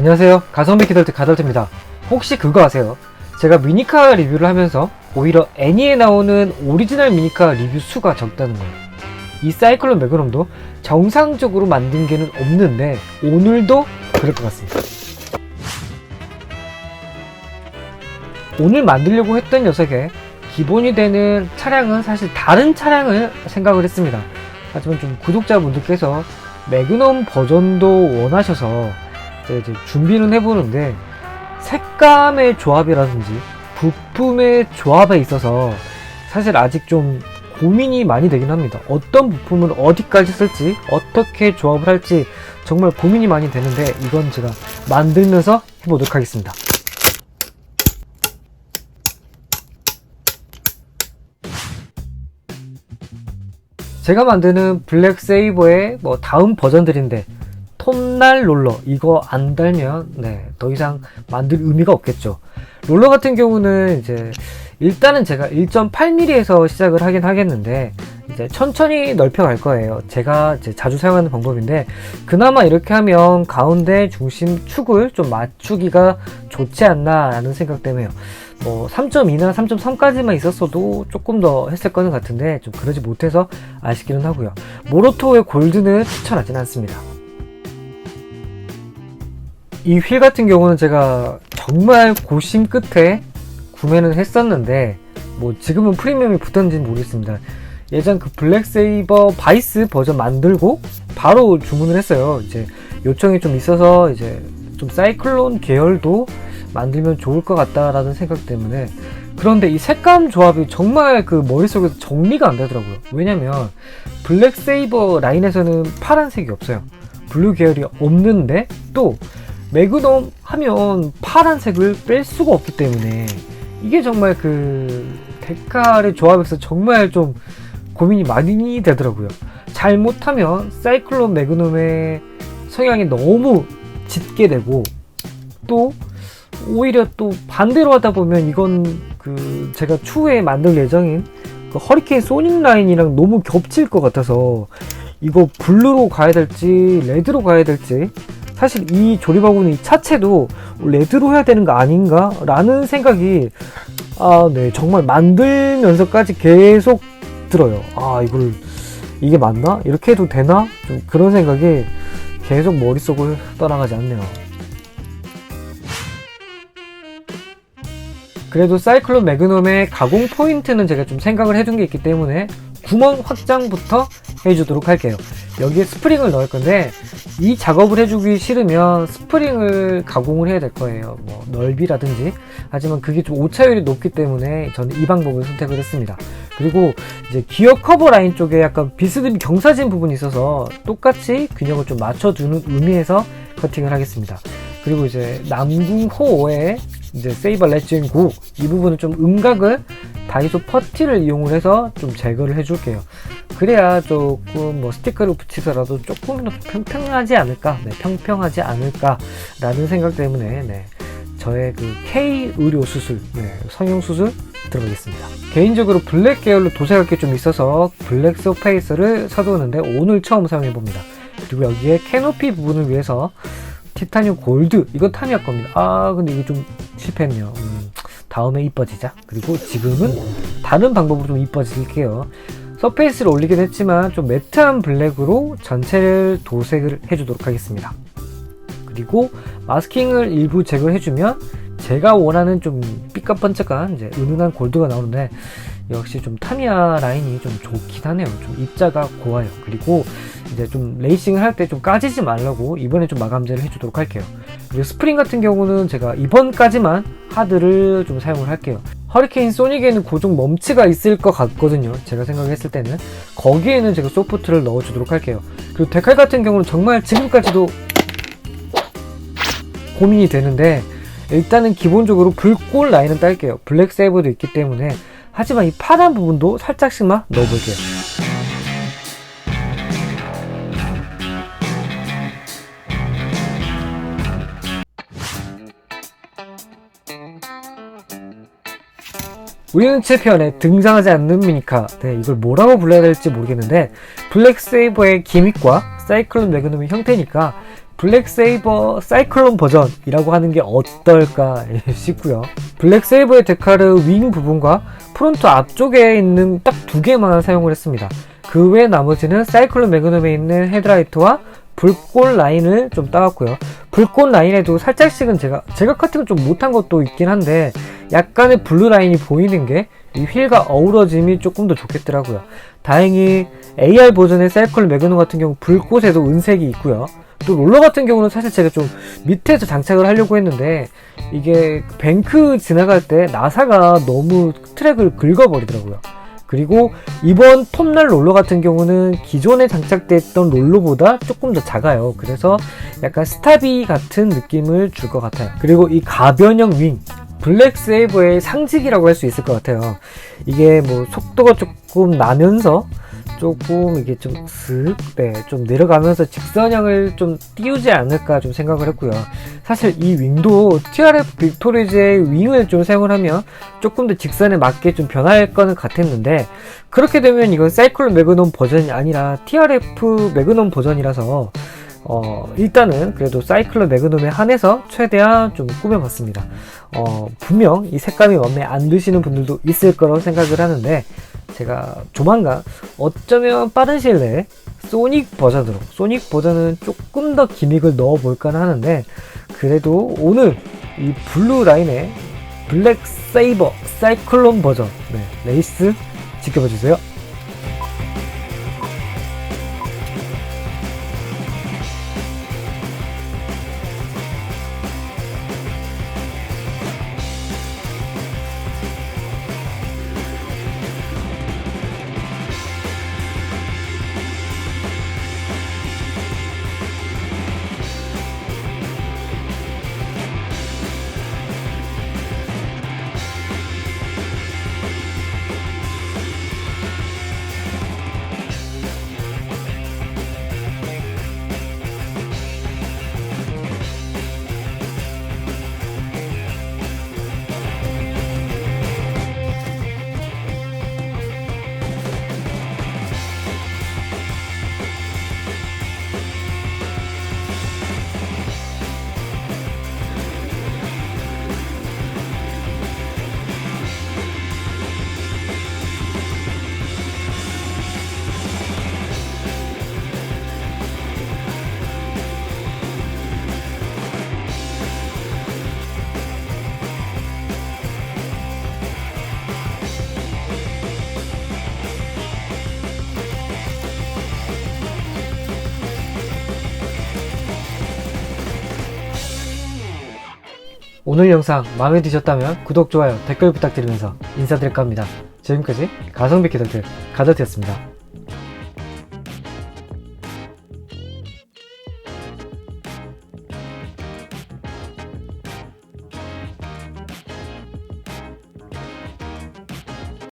안녕하세요, 가성비 키덜트 가덜트입니다. 혹시 그거 아세요? 제가 미니카 리뷰를 하면서 오히려 애니에 나오는 오리지널 미니카 리뷰 수가 적다는 거예요. 이 사이클론 매그넘도 정상적으로 만든 게는 없는데 오늘도 그럴 것 같습니다. 오늘 만들려고 했던 녀석의 기본이 되는 차량은 사실 다른 차량을 생각을 했습니다. 하지만 좀 구독자분들께서 매그넘 버전도 원하셔서 이제 준비는 해보는데, 색감의 조합이라든지 부품의 조합에 있어서 사실 아직 좀 고민이 많이 되긴 합니다. 어떤 부품을 어디까지 쓸지, 어떻게 조합을 할지 정말 고민이 많이 되는데, 이건 제가 만들면서 해보도록 하겠습니다. 제가 만드는 블랙 세이버의 다음 버전들인데, 톱날 롤러 이거 안 달면 더 이상 만들 의미가 없겠죠. 롤러 같은 경우는 이제 일단은 제가 1.8mm에서 시작을 하긴 하겠는데, 이제 천천히 넓혀갈 거예요. 제가 이제 자주 사용하는 방법인데, 그나마 이렇게 하면 가운데 중심 축을 좀 맞추기가 좋지 않나 라는 생각 때문에요. 3.2나 3.3까지만 있었어도 조금 더 했을 거는 같은데, 좀 그러지 못해서 아쉽기는 하고요. 모로토의 골드는 추천하진 않습니다. 이 휠 같은 경우는 제가 정말 고심 끝에 구매는 했었는데, 지금은 프리미엄이 붙었는지는 모르겠습니다. 예전 그 블랙 세이버 바이스 버전 만들고 바로 주문을 했어요. 이제 요청이 좀 있어서 이제 좀 사이클론 계열도 만들면 좋을 것 같다라는 생각 때문에. 그런데 이 색감 조합이 정말 그 머릿속에서 정리가 안 되더라고요. 왜냐면 블랙 세이버 라인에서는 파란색이 없어요. 블루 계열이 없는데, 또 매그넘 하면 파란색을 뺄 수가 없기 때문에 이게 정말 그 데칼의 조합에서 정말 좀 고민이 많이 되더라고요. 잘못하면 사이클론 매그넘의 성향이 너무 짙게 되고, 또 오히려 또 반대로 하다 보면 이건 그 제가 추후에 만들 예정인 그 허리케인 소닉 라인이랑 너무 겹칠 것 같아서, 이거 블루로 가야 될지 레드로 가야 될지, 사실 이 조립하고는 이 차체도 레드로 해야 되는 거 아닌가 라는 생각이 정말 만들면서까지 계속 들어요. 이게 맞나? 이렇게 해도 되나? 좀 그런 생각이 계속 머릿속을 떠나가지 않네요. 그래도 사이클론 매그넘의 가공 포인트는 제가 좀 생각을 해둔 게 있기 때문에 구멍 확장부터 해주도록 할게요. 여기에 스프링을 넣을 건데, 이 작업을 해주기 싫으면 스프링을 가공을 해야 될 거예요. 넓이라든지. 하지만 그게 좀 오차율이 높기 때문에 저는 이 방법을 선택을 했습니다. 그리고 이제 기어 커버 라인 쪽에 약간 비스듬히 경사진 부분이 있어서 똑같이 균형을 좀 맞춰주는 의미에서 커팅을 하겠습니다. 그리고 이제 남궁호에 이제 세이버 레진 9, 이 부분은 좀 음각을 다이소 퍼티를 이용을 해서 좀 제거를 해줄게요. 그래야 조금 스티커를 붙이더라도 조금 더 평평하지 않을까, 평평하지 않을까 라는 생각 때문에 저의 그 K 의료 수술, 성형 수술 들어가겠습니다. 개인적으로 블랙 계열로 도색할 게 좀 있어서 블랙 서페이스를 사두었는데 오늘 처음 사용해 봅니다. 그리고 여기에 캐노피 부분을 위해서 티타늄 골드, 이건 타미야 겁니다. 근데 이게 좀 실패했네요. 다음에 이뻐지자. 그리고 지금은 다른 방법으로 좀 이뻐질게요. 서페이스를 올리긴 했지만 좀 매트한 블랙으로 전체를 도색을 해주도록 하겠습니다. 그리고 마스킹을 일부 제거를 해주면 제가 원하는 좀 삐까번쩍한 이제 은은한 골드가 나오는데, 역시 좀 타미야 라인이 좀 좋긴 하네요. 좀 입자가 고와요. 그리고 이제 좀 레이싱을 할 때 좀 까지지 말라고 이번에 좀 마감제를 해주도록 할게요. 그리고 스프링 같은 경우는 제가 이번까지만 하드를 좀 사용을 할게요. 허리케인 소닉에는 고정 멈치가 있을 것 같거든요. 제가 생각했을 때는 거기에는 제가 소프트를 넣어주도록 할게요. 그리고 데칼 같은 경우는 정말 지금까지도 고민이 되는데, 일단은 기본적으로 불꽃 라인은 딸게요. 블랙 세이버도 있기 때문에. 하지만 이 파란 부분도 살짝씩만 넣어볼게요. 우연체 편에 등장하지 않는 미니카, 이걸 뭐라고 불러야 될지 모르겠는데, 블랙 세이버의 기믹과 사이클론 매그넘의 형태니까 블랙 세이버 사이클론 버전이라고 하는 게 어떨까 싶고요. 블랙 세이버의 데칼은 윙 부분과 프론트 앞쪽에 있는 딱 두 개만 사용을 했습니다. 그 외 나머지는 사이클론 매그넘에 있는 헤드라이트와 불꽃 라인을 좀 따왔고요. 불꽃 라인에도 살짝씩은 제가 커팅을 좀 못한 것도 있긴 한데 약간의 블루 라인이 보이는 게 이 휠과 어우러짐이 조금 더 좋겠더라고요. 다행히 AR 버전의 사이클론 매그넘 같은 경우 불꽃에도 은색이 있고요. 또 롤러 같은 경우는 사실 제가 좀 밑에서 장착을 하려고 했는데 이게 뱅크 지나갈 때 나사가 너무 트랙을 긁어버리더라고요. 그리고 이번 톱날 롤러 같은 경우는 기존에 장착됐던 롤러보다 조금 더 작아요. 그래서 약간 스타비 같은 느낌을 줄 것 같아요. 그리고 이 가변형 윙, 블랙 세이버의 상징이라고 할 수 있을 것 같아요. 이게 뭐 속도가 조금 나면서 조금 이게 좀 좀 내려가면서 직선형을 좀 띄우지 않을까 좀 생각을 했고요. 사실 이 윙도 TRF 빅토리즈의 윙을 좀 사용을 하면 조금 더 직선에 맞게 좀 변할 거는 같았는데, 그렇게 되면 이건 사이클론 매그넘 버전이 아니라 TRF 매그넘 버전이라서 일단은 그래도 사이클론 매그넘에 한해서 최대한 좀 꾸며봤습니다. 분명 이 색감이 마음에 안 드시는 분들도 있을 거라고 생각을 하는데, 제가 조만간 어쩌면 빠른 시일 내에 소닉 버전은 조금 더 기믹을 넣어 볼까 하는데, 그래도 오늘 이 블루 라인의 블랙 세이버 사이클론 버전 레이스 지켜봐 주세요. 오늘 영상 마음에 드셨다면 구독, 좋아요, 댓글 부탁드리면서 인사드릴까 합니다. 지금까지 가성비 키덜트 가더트였습니다.